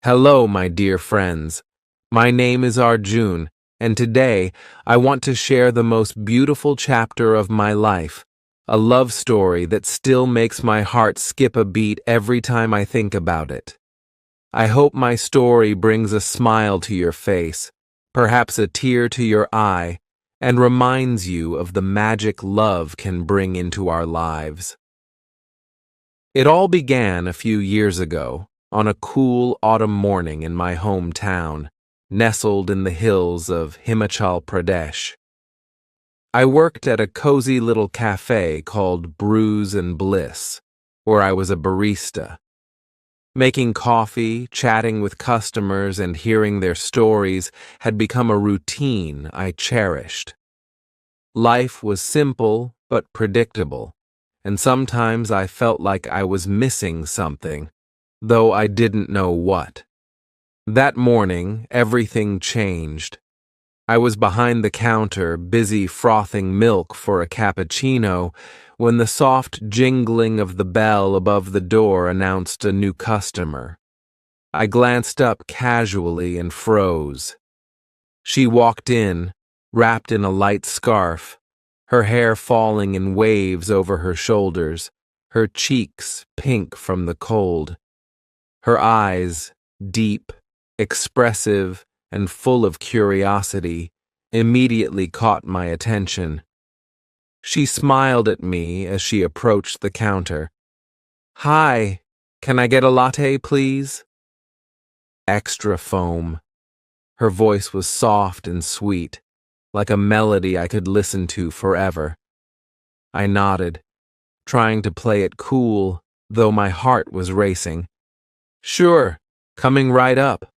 Hello, my dear friends. My name is Arjun, and today I want to share the most beautiful chapter of my life, a love story that still makes my heart skip a beat every time I think about it. I hope my story brings a smile to your face, perhaps a tear to your eye, and reminds you of the magic love can bring into our lives. It all began a few years ago, on a cool autumn morning in my hometown, nestled in the hills of Himachal Pradesh. I worked at a cozy little cafe called Brews and Bliss, where I was a barista. Making coffee, chatting with customers, and hearing their stories had become a routine I cherished. Life was simple but predictable, and sometimes I felt like I was missing something, though I didn't know what. That morning, everything changed. I was behind the counter, busy frothing milk for a cappuccino, when the soft jingling of the bell above the door announced a new customer. I glanced up casually and froze. She walked in, wrapped in a light scarf, her hair falling in waves over her shoulders, her cheeks pink from the cold. Her eyes, deep, expressive, and full of curiosity, immediately caught my attention. She smiled at me as she approached the counter. "Hi, can I get a latte, please?" Extra foam. Her voice was soft and sweet, like a melody I could listen to forever. I nodded, trying to play it cool, though my heart was racing. "Sure, coming right up."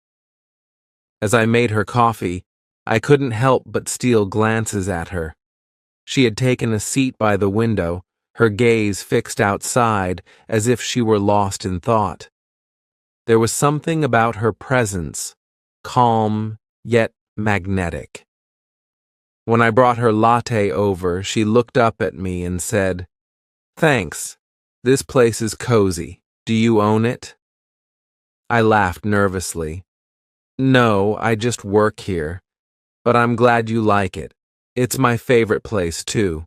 As I made her coffee, I couldn't help but steal glances at her. She had taken a seat by the window, her gaze fixed outside as if she were lost in thought. There was something about her presence, calm yet magnetic. When I brought her latte over, she looked up at me and said, "Thanks. This place is cozy. Do you own it?" I laughed nervously. "No, I just work here. But I'm glad you like it. It's my favorite place, too."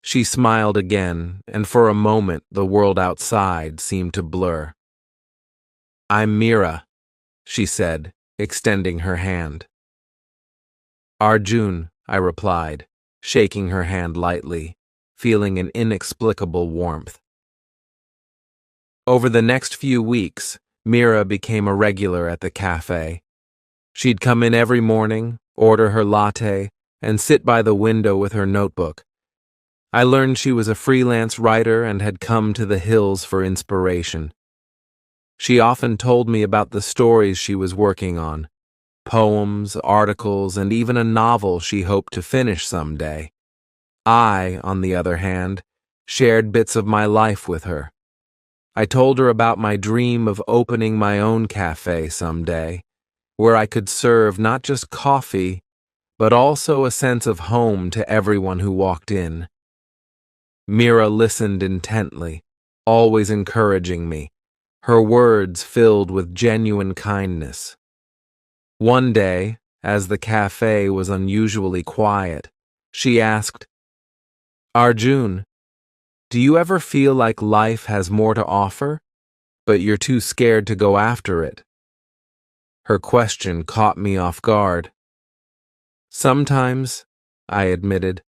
She smiled again, and for a moment the world outside seemed to blur. "I'm Mira," she said, extending her hand. "Arjun," I replied, shaking her hand lightly, feeling an inexplicable warmth. Over the next few weeks, Mira became a regular at the cafe. She'd come in every morning, order her latte, and sit by the window with her notebook. I learned she was a freelance writer and had come to the hills for inspiration. She often told me about the stories she was working on, poems, articles, and even a novel she hoped to finish someday. I, on the other hand, shared bits of my life with her. I told her about my dream of opening my own cafe someday, where I could serve not just coffee, but also a sense of home to everyone who walked in. Mira listened intently, always encouraging me, her words filled with genuine kindness. One day, as the cafe was unusually quiet, she asked, "Arjun, do you ever feel like life has more to offer, but you're too scared to go after it?" Her question caught me off guard. "Sometimes," I admitted,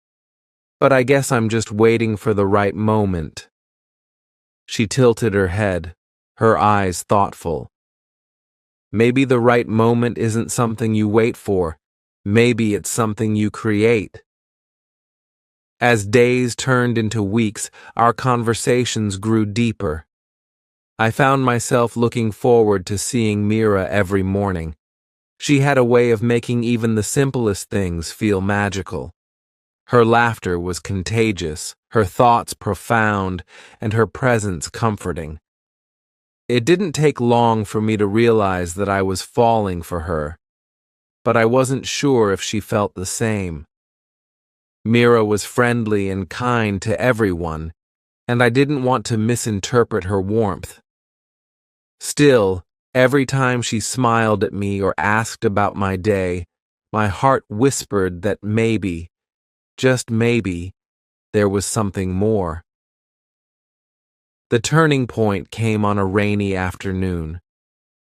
"but I guess I'm just waiting for the right moment." She tilted her head, her eyes thoughtful. "Maybe the right moment isn't something you wait for. Maybe it's something you create." As days turned into weeks, our conversations grew deeper. I found myself looking forward to seeing Mira every morning. She had a way of making even the simplest things feel magical. Her laughter was contagious, her thoughts profound, and her presence comforting. It didn't take long for me to realize that I was falling for her, but I wasn't sure if she felt the same. Mira was friendly and kind to everyone, and I didn't want to misinterpret her warmth. Still, Every time she smiled at me or asked about my day, my heart whispered that maybe, just maybe, there was something more. The turning point came on a rainy afternoon.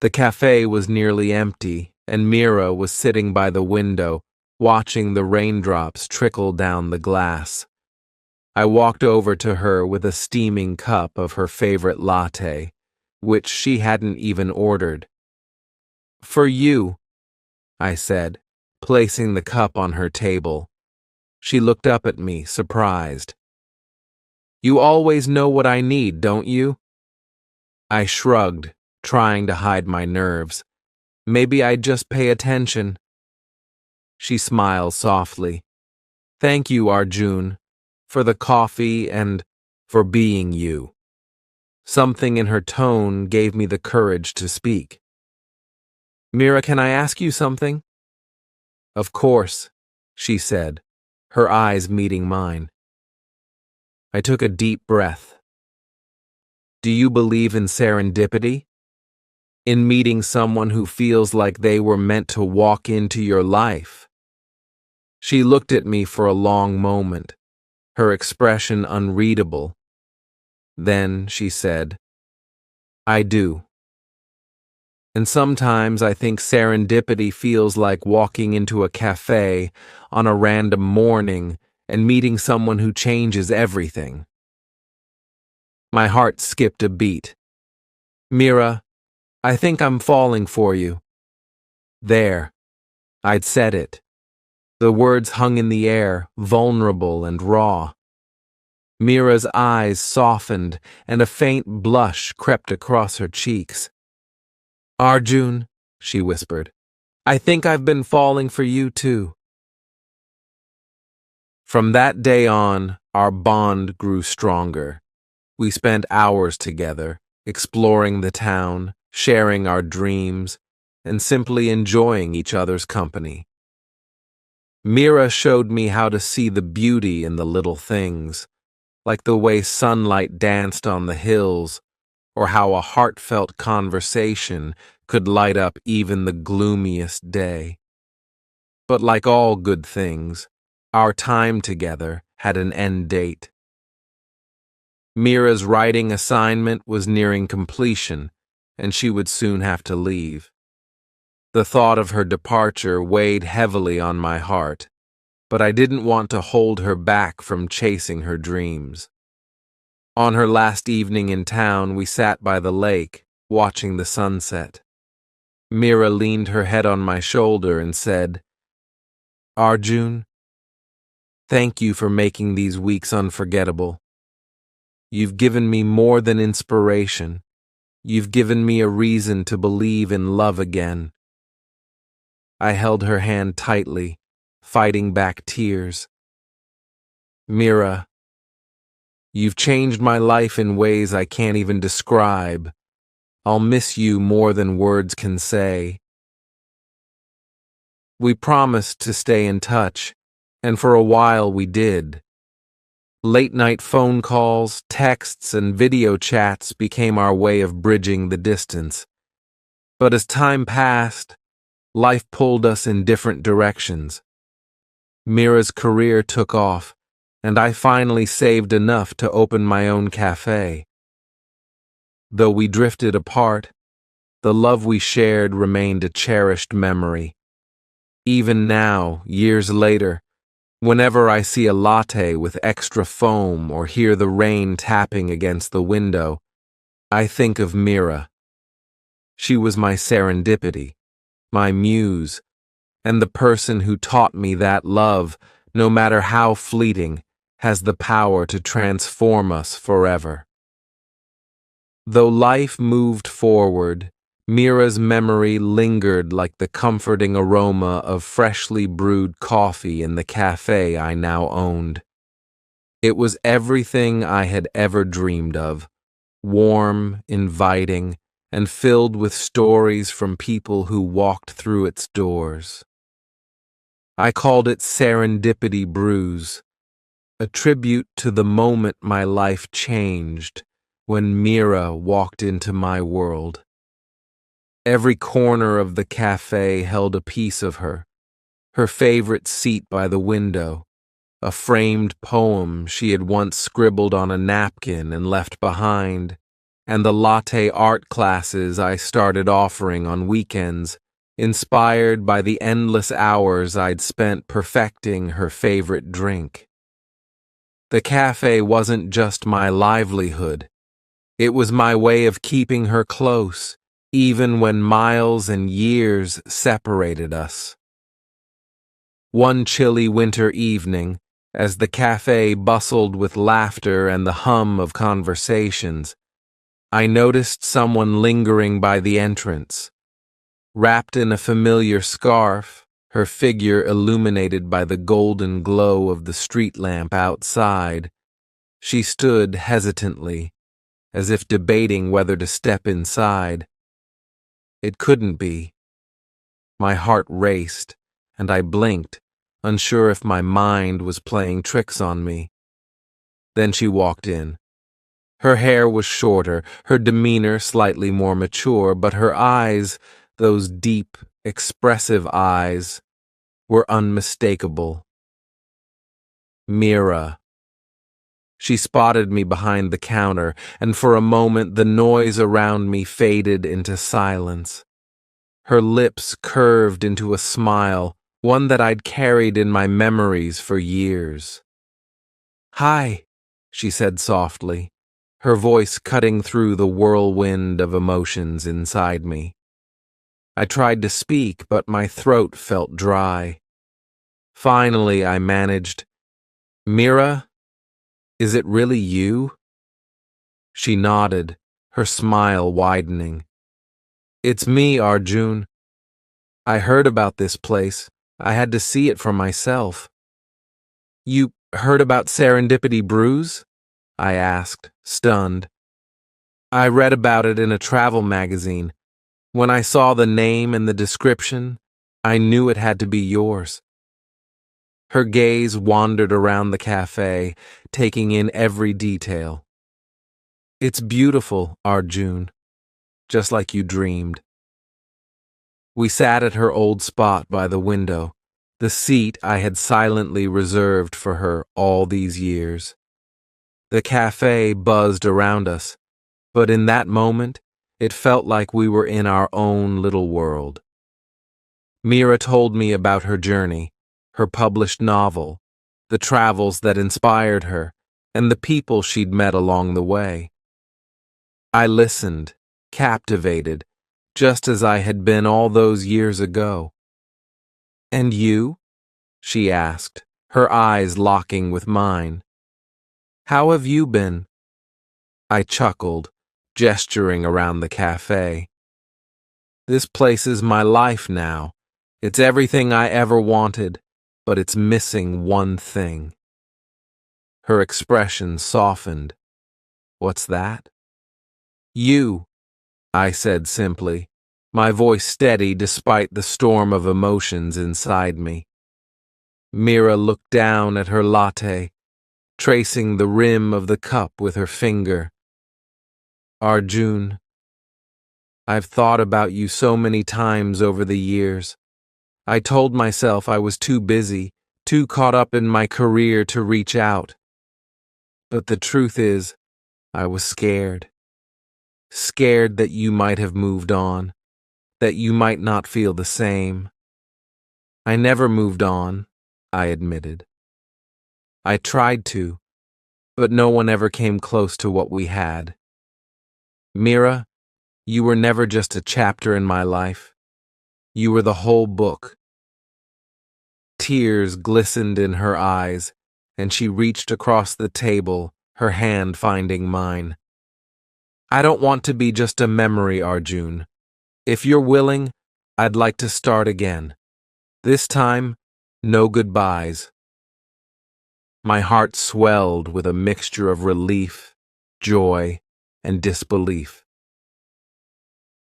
The cafe was nearly empty, and Mira was sitting by the window, watching the raindrops trickle down the glass. I walked over to her with a steaming cup of her favorite latte, which she hadn't even ordered. "For you," I said, placing the cup on her table. She looked up at me, surprised. "You always know what I need, don't you?" I shrugged, trying to hide my nerves. Maybe I'd just pay attention. She smiled softly. "Thank you, Arjun, for the coffee and for being you." Something in her tone gave me the courage to speak. "Mira, can I ask you something?" "Of course," she said, her eyes meeting mine. I took a deep breath. "Do you believe in serendipity? In meeting someone who feels like they were meant to walk into your life?" She looked at me for a long moment, her expression unreadable. Then she said, "I do. And sometimes I think serendipity feels like walking into a cafe on a random morning and meeting someone who changes everything." My heart skipped a beat. "Mira, I think I'm falling for you." There, I'd said it. The words hung in the air, vulnerable and raw. Mira's eyes softened, and a faint blush crept across her cheeks. "Arjun," she whispered, "I think I've been falling for you too." From that day on, our bond grew stronger. We spent hours together, exploring the town, sharing our dreams, and simply enjoying each other's company. Mira showed me how to see the beauty in the little things, like the way sunlight danced on the hills, or how a heartfelt conversation could light up even the gloomiest day. But like all good things, our time together had an end date. Mira's writing assignment was nearing completion, and she would soon have to leave. The thought of her departure weighed heavily on my heart, but I didn't want to hold her back from chasing her dreams. On her last evening in town, we sat by the lake, watching the sunset. Mira leaned her head on my shoulder and said, "Arjun, thank you for making these weeks unforgettable. You've given me more than inspiration. You've given me a reason to believe in love again." I held her hand tightly, fighting back tears. "Mira, you've changed my life in ways I can't even describe. I'll miss you more than words can say." We promised to stay in touch, and for a while we did. Late-night phone calls, texts, and video chats became our way of bridging the distance. But as time passed, life pulled us in different directions. Mira's career took off, and I finally saved enough to open my own cafe. Though we drifted apart, the love we shared remained a cherished memory. Even now, years later, whenever I see a latte with extra foam or hear the rain tapping against the window, I think of Mira. She was my serendipity, my muse, and the person who taught me that love, no matter how fleeting, has the power to transform us forever. Though life moved forward, Mira's memory lingered like the comforting aroma of freshly brewed coffee in the cafe I now owned. It was everything I had ever dreamed of, warm, inviting, and filled with stories from people who walked through its doors. I called it Serendipity Brews, a tribute to the moment my life changed when Mira walked into my world. Every corner of the cafe held a piece of her. Her favorite seat by the window, a framed poem she had once scribbled on a napkin and left behind, and the latte art classes I started offering on weekends, inspired by the endless hours I'd spent perfecting her favorite drink. The cafe wasn't just my livelihood. It was my way of keeping her close, even when miles and years separated us. One chilly winter evening, as the cafe bustled with laughter and the hum of conversations, I noticed someone lingering by the entrance. Wrapped in a familiar scarf, her figure illuminated by the golden glow of the street lamp outside, she stood hesitantly, as if debating whether to step inside. It couldn't be. My heart raced, and I blinked, unsure if my mind was playing tricks on me. Then she walked in. Her hair was shorter, her demeanor slightly more mature, but her eyes, those deep, expressive eyes, were unmistakable. Mira. She spotted me behind the counter, and for a moment the noise around me faded into silence. Her lips curved into a smile, one that I'd carried in my memories for years. "Hi," she said softly, her voice cutting through the whirlwind of emotions inside me. I tried to speak, but my throat felt dry. Finally, I managed, "Mira, is it really you?" She nodded, her smile widening. "It's me, Arjun. I heard about this place. I had to see it for myself." "You heard about Serendipity Brews?" I asked, stunned. "I read about it in a travel magazine. When I saw the name and the description, I knew it had to be yours." Her gaze wandered around the cafe, taking in every detail. "It's beautiful, Arjun, just like you dreamed." We sat at her old spot by the window, the seat I had silently reserved for her all these years. The cafe buzzed around us, but in that moment, it felt like we were in our own little world. Mira told me about her journey, her published novel, the travels that inspired her, and the people she'd met along the way. I listened, captivated, just as I had been all those years ago. "And you?" she asked, her eyes locking with mine. "How have you been?" I chuckled, gesturing around the cafe. "This place is my life now. It's everything I ever wanted, but it's missing one thing." Her expression softened. "What's that?" "You," I said simply, my voice steady despite the storm of emotions inside me. Mira looked down at her latte, tracing the rim of the cup with her finger. "Arjun, I've thought about you so many times over the years. I told myself I was too busy, too caught up in my career to reach out. But the truth is, I was scared. Scared that you might have moved on, that you might not feel the same." "I never moved on," I admitted. "I tried to, but no one ever came close to what we had. Mira, you were never just a chapter in my life. You were the whole book." Tears glistened in her eyes, and she reached across the table, her hand finding mine. "I don't want to be just a memory, Arjun. If you're willing, I'd like to start again. This time, no goodbyes." My heart swelled with a mixture of relief, joy, and disbelief.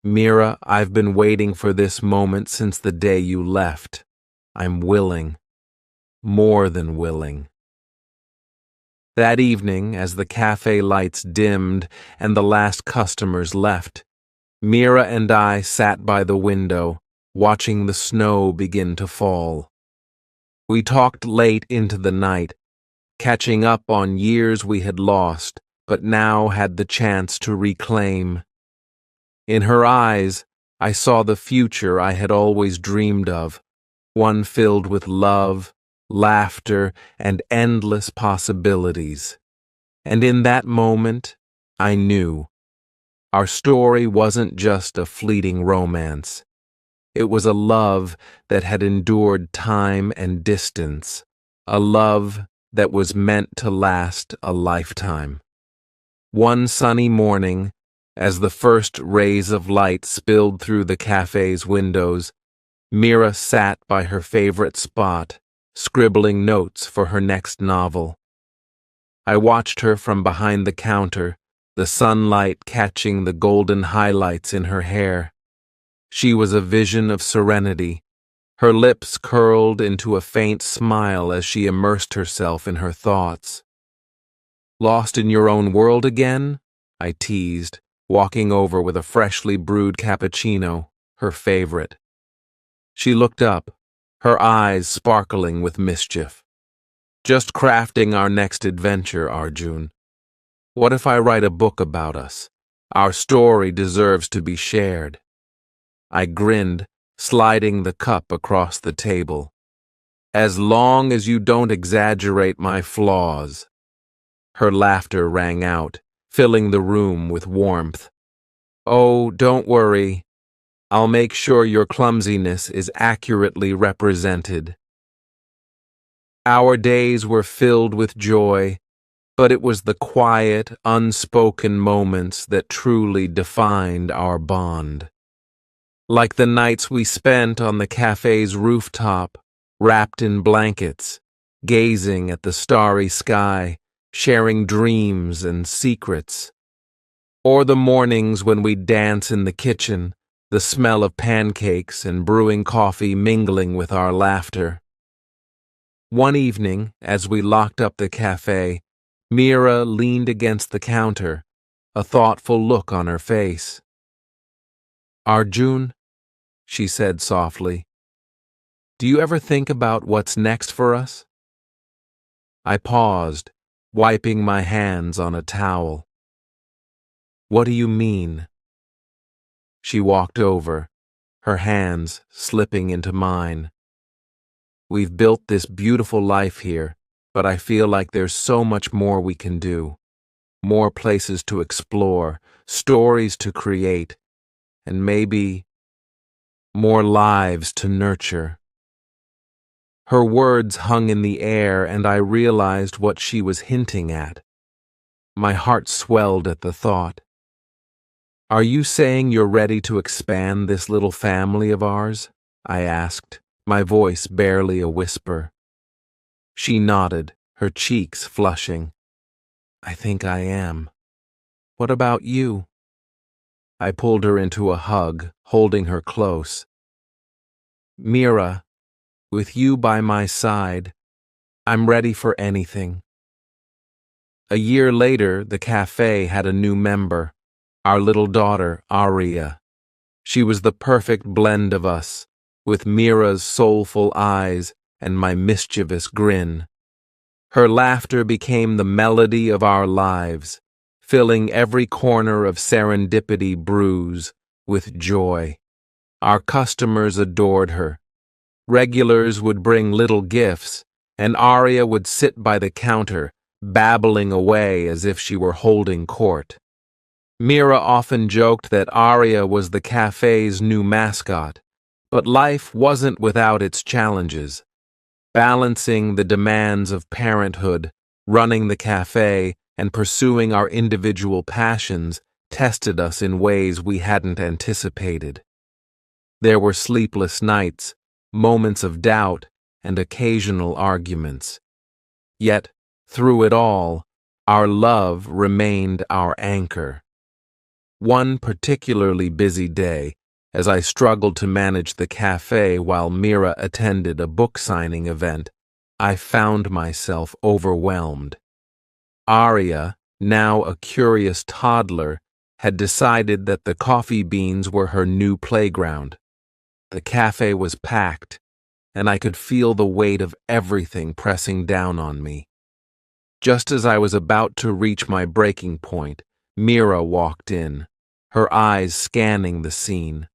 "Mira, I've been waiting for this moment since the day you left. I'm willing. More than willing." That evening, as the cafe lights dimmed and the last customers left, Mira and I sat by the window, watching the snow begin to fall. We talked late into the night, catching up on years we had lost, but now had the chance to reclaim. In her eyes, I saw the future I had always dreamed of, one filled with love, laughter, and endless possibilities. And in that moment, I knew our story wasn't just a fleeting romance. It was a love that had endured time and distance, a love that was meant to last a lifetime. One sunny morning, as the first rays of light spilled through the cafe's windows, Mira sat by her favorite spot, scribbling notes for her next novel. I watched her from behind the counter, the sunlight catching the golden highlights in her hair. She was a vision of serenity, her lips curled into a faint smile as she immersed herself in her thoughts. "Lost in your own world again?" I teased, walking over with a freshly brewed cappuccino, her favorite. She looked up, her eyes sparkling with mischief. "Just crafting our next adventure, Arjun. What if I write a book about us? Our story deserves to be shared." I grinned, sliding the cup across the table. "As long as you don't exaggerate my flaws." Her laughter rang out, filling the room with warmth. "Oh, don't worry. I'll make sure your clumsiness is accurately represented." Our days were filled with joy, but it was the quiet, unspoken moments that truly defined our bond. Like the nights we spent on the cafe's rooftop, wrapped in blankets, gazing at the starry sky, sharing dreams and secrets. Or the mornings when we'd dance in the kitchen, the smell of pancakes and brewing coffee mingling with our laughter. One evening, as we locked up the cafe, Mira leaned against the counter, a thoughtful look on her face. "Arjun," she said softly, "do you ever think about what's next for us?" I paused, wiping my hands on a towel. "What do you mean?" She walked over, her hands slipping into mine. "We've built this beautiful life here, but I feel like there's so much more we can do. More places to explore, stories to create, and maybe more lives to nurture." Her words hung in the air, and I realized what she was hinting at. My heart swelled at the thought. "Are you saying you're ready to expand this little family of ours?" I asked, my voice barely a whisper. She nodded, her cheeks flushing. "I think I am. What about you?" I pulled her into a hug, holding her close. "Mira, with you by my side, I'm ready for anything." A year later, the cafe had a new member, our little daughter, Aria. She was the perfect blend of us, with Mira's soulful eyes and my mischievous grin. Her laughter became the melody of our lives, filling every corner of Serendipity Brews with joy. Our customers adored her. Regulars would bring little gifts, and Aria would sit by the counter, babbling away as if she were holding court. Mira often joked that Aria was the cafe's new mascot, but life wasn't without its challenges. Balancing the demands of parenthood, running the cafe, and pursuing our individual passions tested us in ways we hadn't anticipated. There were sleepless nights, moments of doubt, and occasional arguments. Yet, through it all, our love remained our anchor. One particularly busy day, as I struggled to manage the cafe while Mira attended a book signing event, I found myself overwhelmed. Aria, now a curious toddler, had decided that the coffee beans were her new playground. The cafe was packed, and I could feel the weight of everything pressing down on me. Just as I was about to reach my breaking point, Mira walked in, her eyes scanning the scene.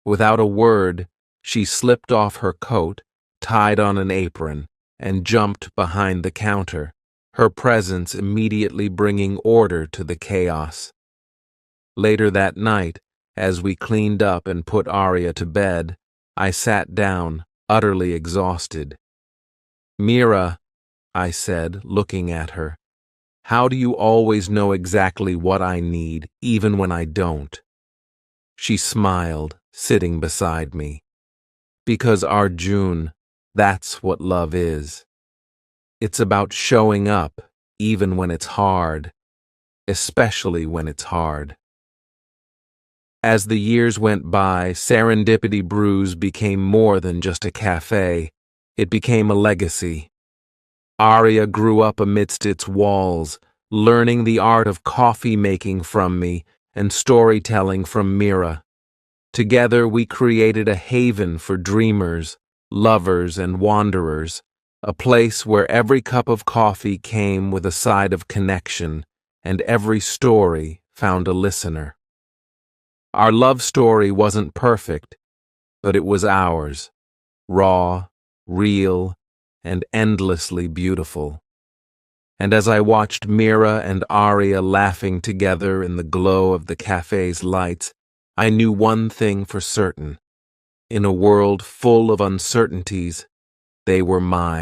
Without a word, she slipped off her coat, tied on an apron, and jumped behind the counter, her presence immediately bringing order to the chaos. Later that night, as we cleaned up and put Arya to bed, I sat down, utterly exhausted. "Mira," I said, looking at her, "how do you always know exactly what I need, even when I don't?" She smiled, sitting beside me. "Because, Arjun, that's what love is. It's about showing up, even when it's hard, especially when it's hard." As the years went by, Serendipity Brews became more than just a cafe. It became a legacy. Arya grew up amidst its walls, learning the art of coffee making from me and storytelling from Mira. Together we created a haven for dreamers, lovers, and wanderers, a place where every cup of coffee came with a side of connection, and every story found a listener. Our love story wasn't perfect, but it was ours, raw, real, and endlessly beautiful. And as I watched Mira and Arya laughing together in the glow of the cafe's lights, I knew one thing for certain. In a world full of uncertainties, they were mine.